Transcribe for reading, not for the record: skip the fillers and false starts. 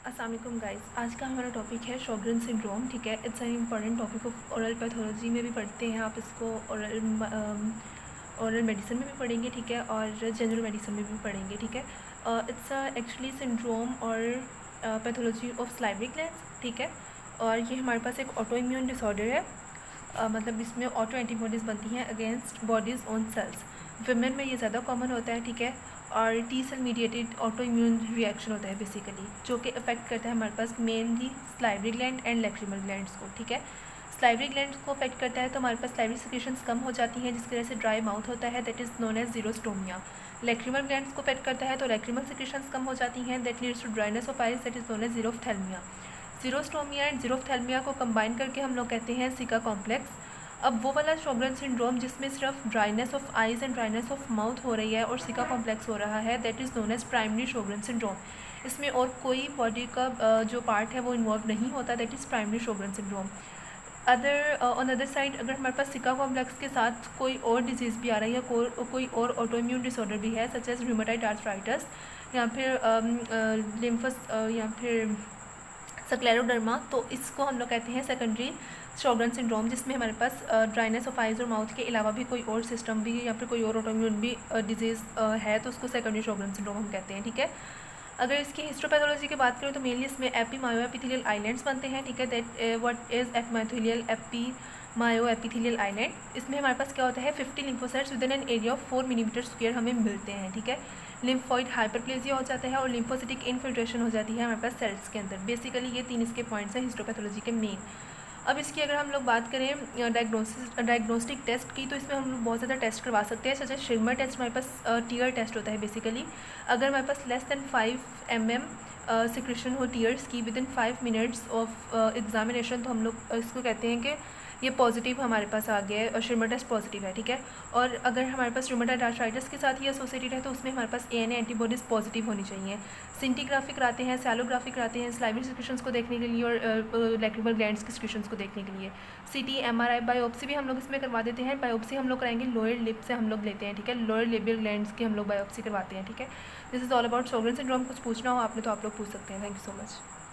अस्सलाम वालेकुम गाइस। आज का हमारा टॉपिक है शॉगरेन सिंड्रोम। ठीक है, it's an important topic of oral pathology में भी पढ़ते हैं आप इसको, ओरल मेडिसिन में भी पढ़ेंगे, ठीक है, और जनरल मेडिसिन में भी पढ़ेंगे, ठीक है। इट्स एक्चुअली सिंड्रोम और पैथोलॉजी ऑफ सलाइवरी ग्लैंड्स, ठीक है। और ये हमारे पास एक ऑटो इम्यून डिसऑर्डर है, मतलब इसमें ऑटो एंटीबॉडीज़ बनती हैं against body's own cells. Women में ये ज़्यादा कॉमन होता है, ठीक है। और T cell mediated autoimmune reaction होता है बेसिकली, जो कि अफेक्ट करता है हमारे पास mainly salivary gland and lacrimal glands को, ठीक है। सलाइवरी ग्लैंड्स को अफेक्ट करता है तो हमारे पास सलाइवरी सिक्रेशंस कम हो जाती हैं, जिसकी वजह से ड्राई माउथ होता है, that is known as xerostomia. Lacrimal glands को अफेक्ट करता है तो लैक्रिमल सिक्रेशंस कम हो जाती हैं, that leads to dryness of eyes, that is known as xerophthalmia. Xerostomia and xerophthalmia को कंबाइन करके हम लोग कहते हैं सिका कॉम्प्लेक्स। अब वो वाला शॉगरेन सिंड्रोम जिसमें सिर्फ dryness of eyes and dryness of mouth हो रही है और सिका कॉम्प्लेक्स हो रहा है, that is known as primary Sjogren syndrome. इसमें और कोई बॉडी का जो पार्ट है वो इन्वॉल्व नहीं होता, that is primary Sjogren syndrome. On other side अगर हमारे पास सिका कॉम्प्लेक्स के साथ कोई और डिजीज़ भी आ रही है, कोई और ऑटो इम्यून डिसऑर्डर भी है, सच एज रूमेटॉइड आर्थराइटिस या फिर लिम्फस या फिर स्क्लेरोडर्मा, तो इसको हम लोग कहते हैं सेकेंडरी शॉगरेन सिंड्रोम, जिसमें हमारे पास ड्राइनेस ऑफ आइज और माउथ के अलावा भी कोई और सिस्टम भी या फिर कोई और ऑटोइम्यून भी डिजीज़ है, तो उसको सेकेंडरी शॉगरेन सिंड्रोम हम कहते हैं, ठीक है। अगर इसकी हिस्टोपैथोलॉजी की बात करें तो मेनली इसमें एपीमायोएपिथेलियल आइलैंड्स बनते हैं, ठीक है। That what is epimyoepithelial island. इसमें हमारे पास क्या होता है 50 lymphocytes within an area of 4 millimetre square हमें मिलते हैं, ठीक है। लिम्फॉइड हाइपरप्लेजिया हो जाता है और लिम्फोसिटिक इनफिल्ट्रेशन हो जाती है हमारे पास सेल्स के अंदर। बेसिकली ये 3 इसके पॉइंट्स हैं हिस्टोपैथोलॉजी के मेन। अब इसकी अगर हम लोग बात करें डायग्नोस्टिक टेस्ट की, तो इसमें हम लोग बहुत ज़्यादा टेस्ट करवा सकते हैं, जैसे शिल्मर टेस्ट हमारे पास टीयर टेस्ट होता है बेसिकली। अगर हमारे पास लेस दैन 5 mm सिक्रेशन हो टीयर्स की with in 5 minutes of examination, तो हम लोग इसको कहते हैं कि ये पॉजिटिव हमारे पास आ गया है और शिल्मर टेस्ट पॉजिटिव है, ठीक है। और अगर हमारे पास रूमेटॉइड आर्थराइटिस के साथ ही एसोसिएटेड है तो उसमें हमारे पास ANA एंटीबॉडीज़ पॉजिटिव होनी चाहिए। सिंटीग्राफी कराते हैं, सैलोग्राफी कराते हैं सलाइवरी सिक्रेशंस को देखने के लिए और लैक्रिमल ग्लैंड्स की सिक्रेशंस को देखने के लिए। CT MRI बायोप्सी भी हम लोग इसमें करवा देते हैं। बायोप्सी हम लोग कराएंगे लोअर लिप से हम लोग लेते हैं, ठीक है, लोअर लेबियल ग्लैंड्स की हम लोग बायोप्सी करवाते हैं, ठीक है। This is all about Sjogren syndrome. कुछ पूछना हो आपने तो आप लोग पूछ सकते हैं। Thank you so much.